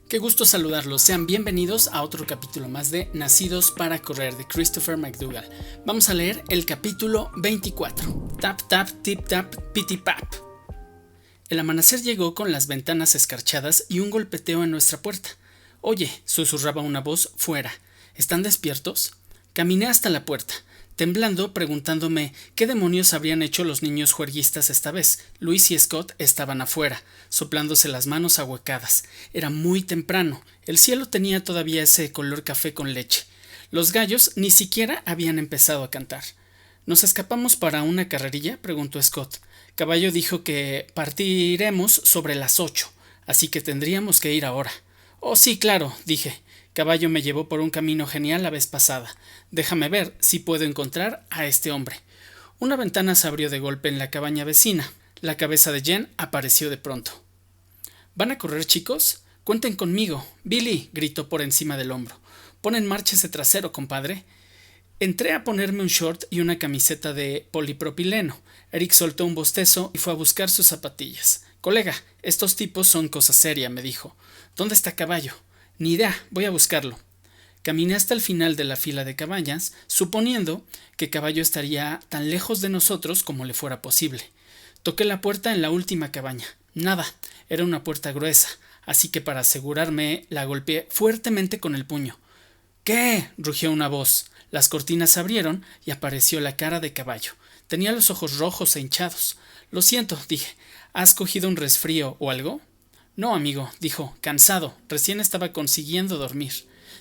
Qué gusto saludarlos, sean bienvenidos a otro capítulo más de Nacidos para Correr de Christopher McDougall. Vamos a leer el capítulo 24, Tap Tap Tip Tap Piti Pap. El amanecer llegó con las ventanas escarchadas y un golpeteo en nuestra puerta. Oye, susurraba una voz fuera, ¿están despiertos? Caminé hasta la puerta, temblando, preguntándome qué demonios habrían hecho los niños juerguistas esta vez. Luis y Scott estaban afuera, soplándose las manos ahuecadas. Era muy temprano. El cielo tenía todavía ese color café con leche. Los gallos ni siquiera habían empezado a cantar. ¿Nos escapamos para una carrerilla?, preguntó Scott. Caballo dijo que partiremos sobre las 8, así que tendríamos que ir ahora. Oh, sí, claro, dije. Caballo me llevó por un camino genial la vez pasada. Déjame ver si puedo encontrar a este hombre. Una ventana se abrió de golpe en la cabaña vecina. La cabeza de Jen apareció de pronto. ¿Van a correr, chicos? Cuenten conmigo. Billy, gritó por encima del hombro. Pon en marcha ese trasero, compadre. Entré a ponerme un short y una camiseta de polipropileno. Eric soltó un bostezo y fue a buscar sus zapatillas. Colega, estos tipos son cosa seria, me dijo. ¿Dónde está Caballo? Ni idea, voy a buscarlo. Caminé hasta el final de la fila de cabañas, suponiendo que Caballo estaría tan lejos de nosotros como le fuera posible. Toqué la puerta en la última cabaña. Nada, era una puerta gruesa, así que para asegurarme la golpeé fuertemente con el puño. ¿Qué? Rugió una voz. Las cortinas se abrieron y apareció la cara de Caballo. Tenía los ojos rojos e hinchados. Lo siento, dije. ¿Has cogido un resfrío o algo? No, amigo, dijo, cansado. Recién estaba consiguiendo dormir.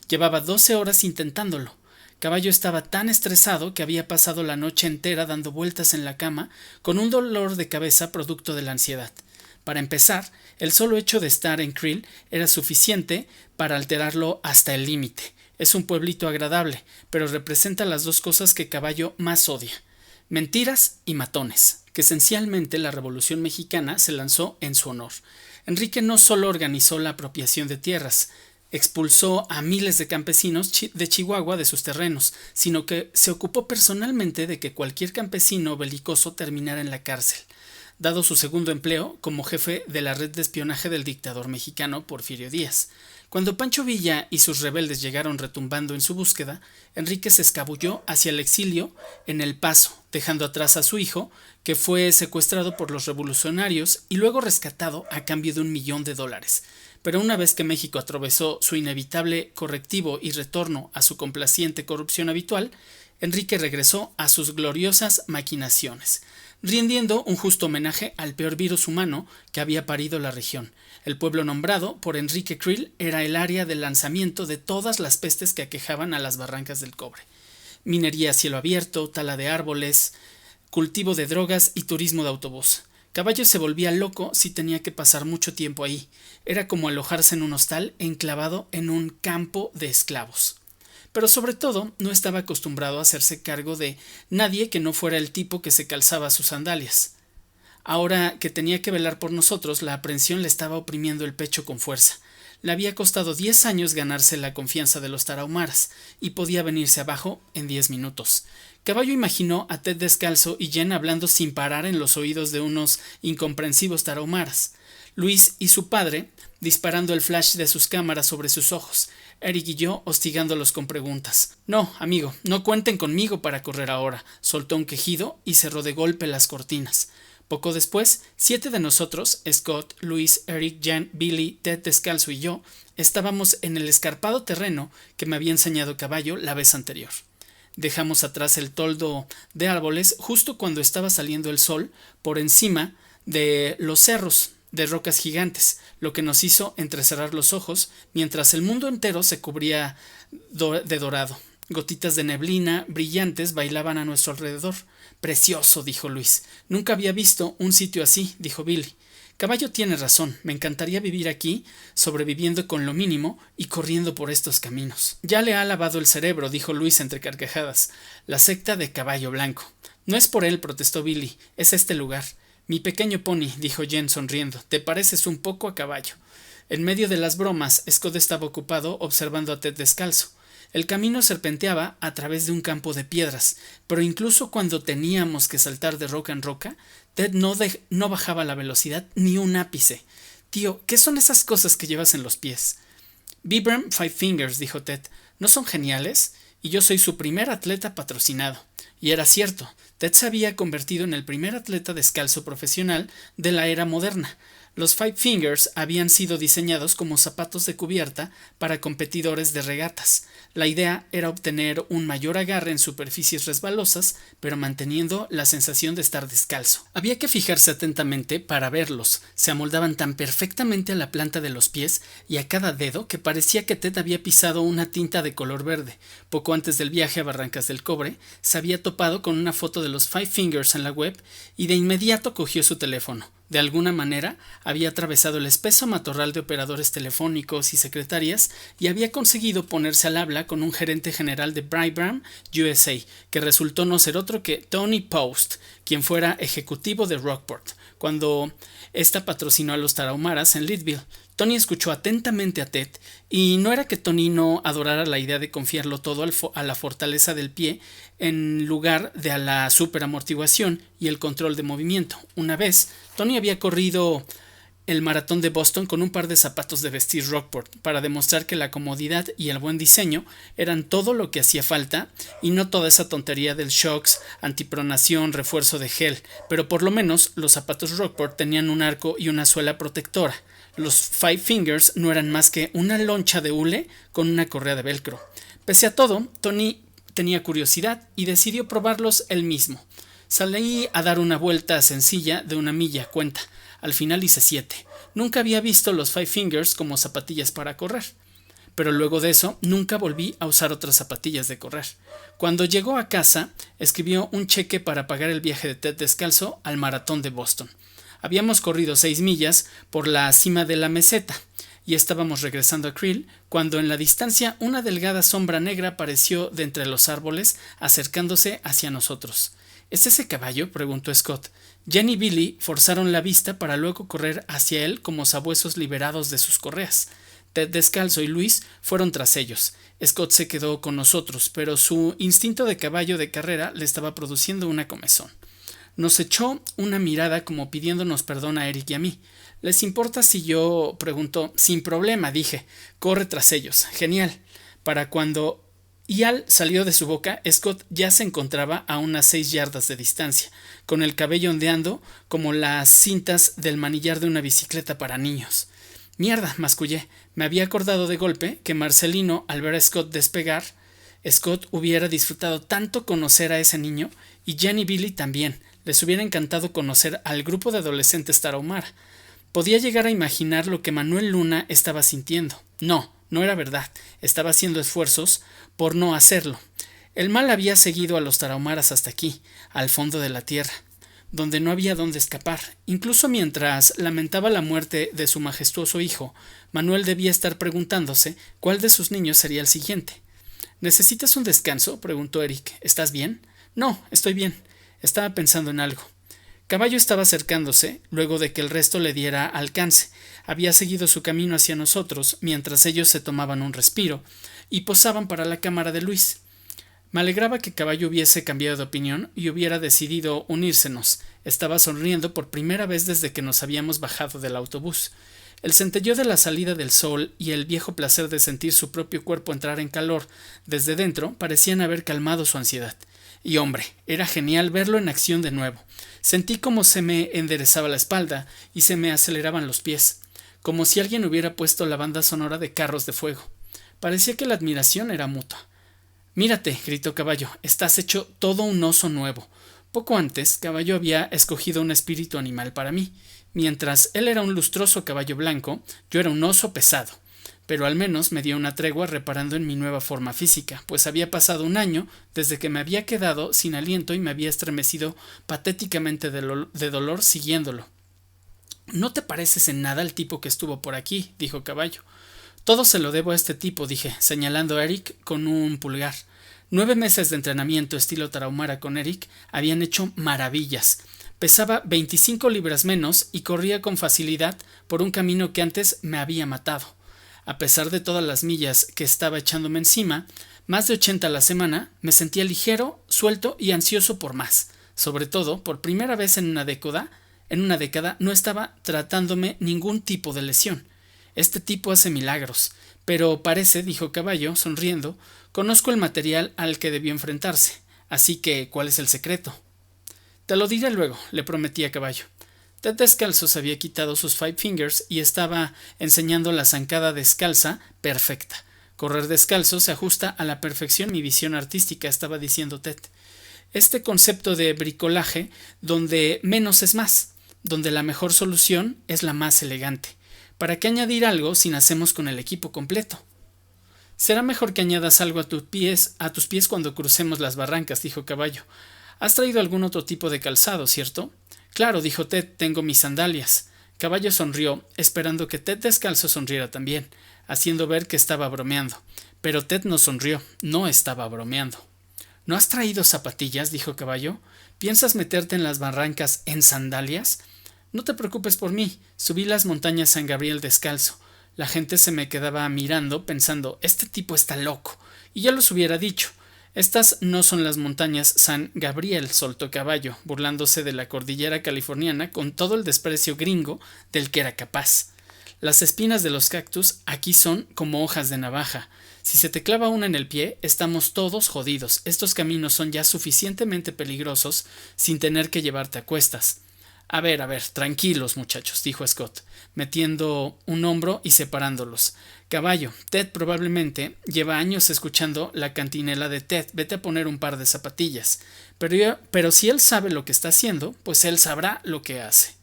Llevaba 12 horas intentándolo. Caballo estaba tan estresado que había pasado la noche entera dando vueltas en la cama con un dolor de cabeza producto de la ansiedad. Para empezar, el solo hecho de estar en Krill era suficiente para alterarlo hasta el límite. Es un pueblito agradable, pero representa las dos cosas que Caballo más odia: mentiras y matones, que esencialmente la Revolución Mexicana se lanzó en su honor. Enrique no solo organizó la apropiación de tierras, expulsó a miles de campesinos de Chihuahua de sus terrenos, sino que se ocupó personalmente de que cualquier campesino belicoso terminara en la cárcel, dado su segundo empleo como jefe de la red de espionaje del dictador mexicano Porfirio Díaz. Cuando Pancho Villa y sus rebeldes llegaron retumbando en su búsqueda, Enrique se escabulló hacia el exilio en El Paso, dejando atrás a su hijo, que fue secuestrado por los revolucionarios y luego rescatado a cambio de $1,000,000. Pero una vez que México atravesó su inevitable correctivo y retorno a su complaciente corrupción habitual, Enrique regresó a sus gloriosas maquinaciones, rindiendo un justo homenaje al peor virus humano que había parido la región. El pueblo nombrado por Enrique Krill era el área de lanzamiento de todas las pestes que aquejaban a las barrancas del cobre. Minería a cielo abierto, tala de árboles, cultivo de drogas y turismo de autobús. Caballo se volvía loco si tenía que pasar mucho tiempo ahí. Era como alojarse en un hostal enclavado en un campo de esclavos. Pero sobre todo no estaba acostumbrado a hacerse cargo de nadie que no fuera el tipo que se calzaba sus sandalias. Ahora que tenía que velar por nosotros, la aprensión le estaba oprimiendo el pecho con fuerza. Le había costado 10 años ganarse la confianza de los tarahumaras, y podía venirse abajo en 10 minutos. Caballo imaginó a Ted descalzo y Jen hablando sin parar en los oídos de unos incomprensivos tarahumaras. Luis y su padre disparando el flash de sus cámaras sobre sus ojos. Eric y yo hostigándolos con preguntas. No, amigo, no cuenten conmigo para correr ahora. Soltó un quejido y cerró de golpe las cortinas. Poco después, 7 de nosotros, Scott, Luis, Eric, Jan, Billy, Ted descalzo y yo, estábamos en el escarpado terreno que me había enseñado Caballo la vez anterior. Dejamos atrás el toldo de árboles justo cuando estaba saliendo el sol por encima de los cerros de rocas gigantes, lo que nos hizo entrecerrar los ojos mientras el mundo entero se cubría de dorado. Gotitas de neblina brillantes bailaban a nuestro alrededor. Precioso, dijo Luis. Nunca había visto un sitio así, dijo Billy. Caballo tiene razón, me encantaría vivir aquí, sobreviviendo con lo mínimo y corriendo por estos caminos. Ya le ha lavado el cerebro, dijo Luis entre carcajadas. La secta de Caballo Blanco. No es por él, protestó Billy, es este lugar. Mi pequeño pony, dijo Jen sonriendo, te pareces un poco a Caballo. En medio de las bromas, Scott estaba ocupado observando a Ted descalzo. El camino serpenteaba a través de un campo de piedras, pero incluso cuando teníamos que saltar de roca en roca, Ted no bajaba la velocidad ni un ápice. Tío, ¿qué son esas cosas que llevas en los pies? Vibram Five Fingers, dijo Ted. ¿No son geniales? Y yo soy su primer atleta patrocinado. Y era cierto. Ted se había convertido en el primer atleta descalzo profesional de la era moderna. Los Five Fingers habían sido diseñados como zapatos de cubierta para competidores de regatas. La idea era obtener un mayor agarre en superficies resbalosas, pero manteniendo la sensación de estar descalzo. Había que fijarse atentamente para verlos. Se amoldaban tan perfectamente a la planta de los pies y a cada dedo que parecía que Ted había pisado una tinta de color verde. Poco antes del viaje a Barrancas del Cobre, se había topado con una foto de los Five Fingers en la web y de inmediato cogió su teléfono. De alguna manera, había atravesado el espeso matorral de operadores telefónicos y secretarias y había conseguido ponerse al habla con un gerente general de Vibram USA, que resultó no ser otro que Tony Post, quien fuera ejecutivo de Rockport, cuando ésta patrocinó a los Tarahumaras en Leadville. Tony escuchó atentamente a Ted, y no era que Tony no adorara la idea de confiarlo todo a la fortaleza del pie en lugar de a la superamortiguación y el control de movimiento. Una vez, Tony había corrido el maratón de Boston con un par de zapatos de vestir Rockport para demostrar que la comodidad y el buen diseño eran todo lo que hacía falta y no toda esa tontería del shocks, antipronación, refuerzo de gel, pero por lo menos los zapatos Rockport tenían un arco y una suela protectora. Los Five Fingers no eran más que una loncha de hule con una correa de velcro. Pese a todo, Tony tenía curiosidad y decidió probarlos él mismo. Salí a dar una vuelta sencilla de 1 milla, cuenta. Al final hice 7. Nunca había visto los Five Fingers como zapatillas para correr. Pero luego de eso, nunca volví a usar otras zapatillas de correr. Cuando llegó a casa, escribió un cheque para pagar el viaje de Ted descalzo al maratón de Boston. Habíamos corrido 6 millas por la cima de la meseta y estábamos regresando a Creel cuando en la distancia una delgada sombra negra apareció de entre los árboles acercándose hacia nosotros. ¿Es ese caballo?, preguntó Scott. Jen y Billy forzaron la vista para luego correr hacia él como sabuesos liberados de sus correas. Ted descalzo y Luis fueron tras ellos. Scott se quedó con nosotros, pero su instinto de caballo de carrera le estaba produciendo una comezón. Nos echó una mirada como pidiéndonos perdón a Eric y a mí. ¿Les importa si yo? Preguntó. Sin problema, dije. Corre tras ellos. Genial. Para cuando Ial salió de su boca, Scott ya se encontraba a unas 6 yardas de distancia, con el cabello ondeando como las cintas del manillar de una bicicleta para niños. Mierda, mascullé. Me había acordado de golpe que Marcelino, al ver a Scott despegar, Scott hubiera disfrutado tanto conocer a ese niño, y Jen y Billy también. Les hubiera encantado conocer al grupo de adolescentes Tarahumara. Podía llegar a imaginar lo que Manuel Luna estaba sintiendo. No era verdad. Estaba haciendo esfuerzos por no hacerlo. El mal había seguido a los Tarahumaras hasta aquí, al fondo de la tierra, donde no había dónde escapar. Incluso mientras lamentaba la muerte de su majestuoso hijo, Manuel debía estar preguntándose cuál de sus niños sería el siguiente. ¿Necesitas un descanso?, preguntó Eric. ¿Estás bien? No, estoy bien. Estaba pensando en algo. Caballo estaba acercándose, luego de que el resto le diera alcance. Había seguido su camino hacia nosotros, mientras ellos se tomaban un respiro, y posaban para la cámara de Luis. Me alegraba que Caballo hubiese cambiado de opinión y hubiera decidido unírsenos. Estaba sonriendo por primera vez desde que nos habíamos bajado del autobús. El centelleo de la salida del sol y el viejo placer de sentir su propio cuerpo entrar en calor desde dentro parecían haber calmado su ansiedad. Y hombre, era genial verlo en acción de nuevo. Sentí como se me enderezaba la espalda y se me aceleraban los pies, como si alguien hubiera puesto la banda sonora de Carros de Fuego. Parecía que la admiración era mutua. «Mírate», gritó Caballo, «estás hecho todo un oso nuevo». Poco antes, Caballo había escogido un espíritu animal para mí. Mientras él era un lustroso caballo blanco, yo era un oso pesado. Pero al menos me dio una tregua reparando en mi nueva forma física, pues había pasado 1 año desde que me había quedado sin aliento y me había estremecido patéticamente de dolor siguiéndolo. «No te pareces en nada al tipo que estuvo por aquí», dijo Caballo. «Todo se lo debo a este tipo», dije, señalando a Eric con un pulgar. 9 meses de entrenamiento estilo Tarahumara con Eric habían hecho maravillas. Pesaba 25 libras menos y corría con facilidad por un camino que antes me había matado. A pesar de todas las millas que estaba echándome encima, más de 80 a la semana, me sentía ligero, suelto y ansioso por más. Sobre todo, por primera vez en una década, no estaba tratándome ningún tipo de lesión. Este tipo hace milagros. Pero parece, dijo Caballo, sonriendo, conozco el material al que debió enfrentarse. Así que, ¿cuál es el secreto? Te lo diré luego, le prometí a Caballo. Ted Descalzo se había quitado sus Five Fingers y estaba enseñando la zancada descalza perfecta. Correr descalzo se ajusta a la perfección mi visión artística, estaba diciendo Ted. Este concepto de bricolaje donde menos es más, donde la mejor solución es la más elegante. ¿Para qué añadir algo si nacemos con el equipo completo? Será mejor que añadas algo a tus pies cuando crucemos las barrancas, dijo Caballo. ¿Has traído algún otro tipo de calzado, cierto? Claro, dijo Ted, tengo mis sandalias. Caballo sonrió, esperando que Ted Descalzo sonriera también, haciendo ver que estaba bromeando. Pero Ted no sonrió, no estaba bromeando. ¿No has traído zapatillas? Dijo Caballo. ¿Piensas meterte en las barrancas en sandalias? No te preocupes por mí. Subí las montañas San Gabriel descalzo. La gente se me quedaba mirando, pensando, este tipo está loco. Y ya los hubiera dicho. Estas no son las montañas San Gabriel, soltó Caballo, burlándose de la cordillera californiana con todo el desprecio gringo del que era capaz. Las espinas de los cactus aquí son como hojas de navaja. Si se te clava una en el pie, estamos todos jodidos. Estos caminos son ya suficientemente peligrosos sin tener que llevarte a cuestas. A ver, tranquilos, muchachos, dijo Scott, metiendo un hombro y separándolos. Caballo, Ted probablemente lleva años escuchando la cantinela de Ted. Vete a poner un par de zapatillas. Pero si él sabe lo que está haciendo, pues él sabrá lo que hace.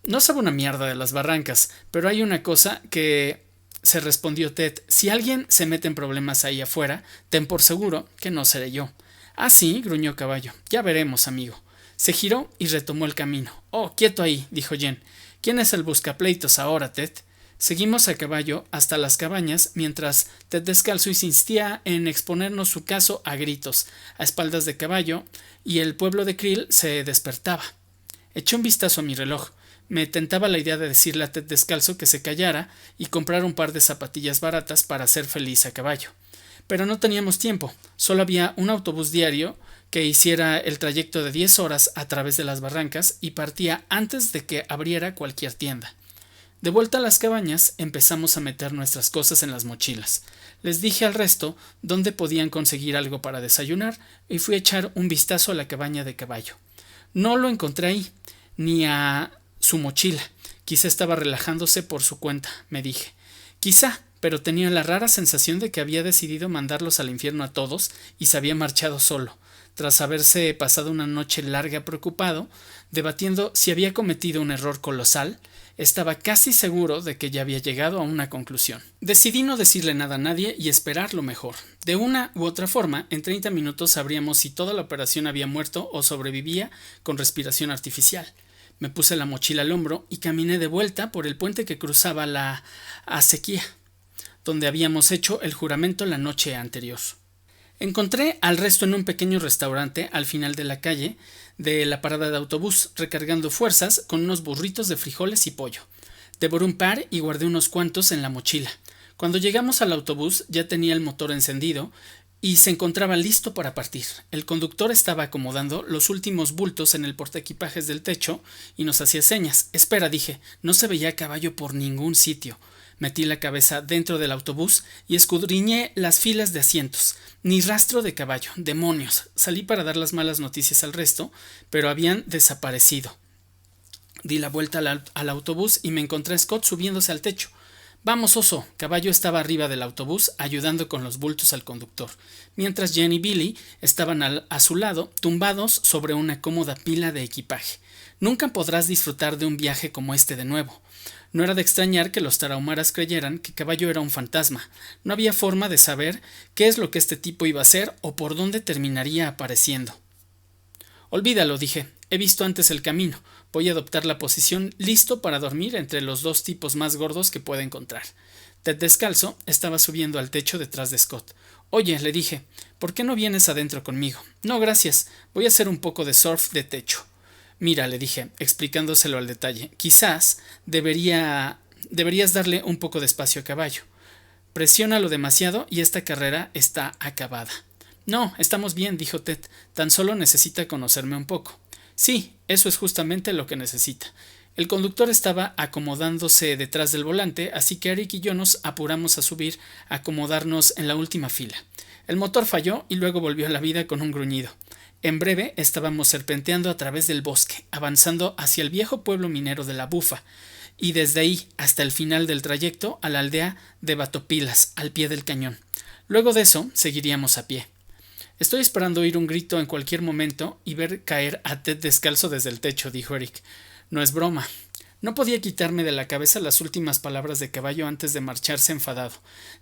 No sabe una mierda de las barrancas, pero hay una cosa que se respondió Ted. Si alguien se mete en problemas ahí afuera, ten por seguro que no seré yo. Ah, sí, gruñó Caballo. Ya veremos, amigo. Se giró y retomó el camino. Oh, quieto ahí, dijo Jen. ¿Quién es el buscapleitos ahora, Ted? Seguimos a Caballo hasta las cabañas, mientras Ted Descalzo insistía en exponernos su caso a gritos, a espaldas de Caballo, y el pueblo de Krill se despertaba. Eché un vistazo a mi reloj. Me tentaba la idea de decirle a Ted Descalzo que se callara y comprar un par de zapatillas baratas para hacer feliz a Caballo. Pero no teníamos tiempo. Solo había un autobús diario que hiciera el trayecto de 10 horas a través de las barrancas y partía antes de que abriera cualquier tienda. De vuelta a las cabañas, empezamos a meter nuestras cosas en las mochilas. Les dije al resto dónde podían conseguir algo para desayunar y fui a echar un vistazo a la cabaña de Caballo. No lo encontré ahí, ni a su mochila. Quizá estaba relajándose por su cuenta, me dije. Quizá, pero tenía la rara sensación de que había decidido mandarlos al infierno a todos y se había marchado solo, tras haberse pasado una noche larga preocupado, debatiendo si había cometido un error colosal. Estaba casi seguro de que ya había llegado a una conclusión. Decidí no decirle nada a nadie y esperar lo mejor. De una u otra forma, en 30 minutos sabríamos si toda la operación había muerto o sobrevivía con respiración artificial. Me puse la mochila al hombro y caminé de vuelta por el puente que cruzaba la acequia, donde habíamos hecho el juramento la noche anterior. Encontré al resto en un pequeño restaurante al final de la calle de la parada de autobús, recargando fuerzas con unos burritos de frijoles y pollo. Devoré un par y guardé unos cuantos en la mochila. Cuando llegamos al autobús ya tenía el motor encendido y se encontraba listo para partir. El conductor estaba acomodando los últimos bultos en el portaequipajes del techo y nos hacía señas. Espera, dije, no se veía Caballo por ningún sitio. Metí la cabeza dentro del autobús y escudriñé las filas de asientos. Ni rastro de Caballo. ¡Demonios! Salí para dar las malas noticias al resto, pero habían desaparecido. Di la vuelta al autobús y me encontré a Scott subiéndose al techo. Vamos, oso. Caballo estaba arriba del autobús ayudando con los bultos al conductor, mientras Jen y Billy estaban a su lado, tumbados sobre una cómoda pila de equipaje. Nunca podrás disfrutar de un viaje como este de nuevo. No era de extrañar que los tarahumaras creyeran que Caballo era un fantasma. No había forma de saber qué es lo que este tipo iba a hacer o por dónde terminaría apareciendo. Olvídalo, dije. He visto antes el camino. Voy a adoptar la posición listo para dormir entre los dos tipos más gordos que pueda encontrar. Ted Descalzo estaba subiendo al techo detrás de Scott. Oye, le dije, ¿por qué no vienes adentro conmigo? No, gracias. Voy a hacer un poco de surf de techo. Mira, le dije, explicándoselo al detalle, quizás deberías darle un poco de espacio a Caballo. Presiónalo demasiado y esta carrera está acabada. No, estamos bien, dijo Ted, tan solo necesita conocerme un poco. Sí, eso es justamente lo que necesita. El conductor estaba acomodándose detrás del volante, así que Eric y yo nos apuramos a subir, a acomodarnos en la última fila. El motor falló y luego volvió a la vida con un gruñido. En breve estábamos serpenteando a través del bosque, avanzando hacia el viejo pueblo minero de La Bufa, y desde ahí hasta el final del trayecto a la aldea de Batopilas, al pie del cañón. Luego de eso seguiríamos a pie. Estoy esperando oír un grito en cualquier momento y ver caer a Ted descalzo desde el techo, dijo Eric. No es broma. No podía quitarme de la cabeza las últimas palabras de Caballo antes de marcharse enfadado.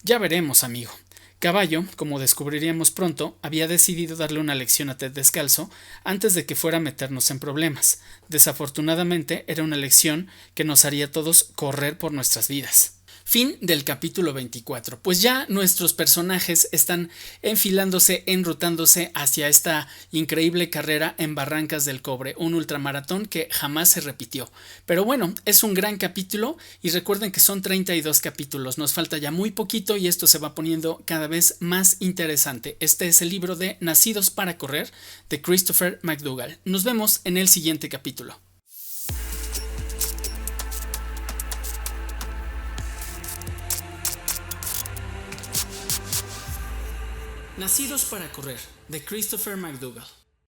Ya veremos, amigo. Caballo, como descubriríamos pronto, había decidido darle una lección a Ted descalzo antes de que fuera a meternos en problemas. Desafortunadamente, era una lección que nos haría a todos correr por nuestras vidas. Fin del capítulo 24. Pues ya nuestros personajes están enfilándose, enrutándose hacia esta increíble carrera en Barrancas del Cobre, un ultramaratón que jamás se repitió. Pero bueno, es un gran capítulo y recuerden que son 32 capítulos. Nos falta ya muy poquito y esto se va poniendo cada vez más interesante. Este es el libro de Nacidos para Correr de Christopher McDougall. Nos vemos en el siguiente capítulo. Nacidos para Correr, de Christopher McDougall.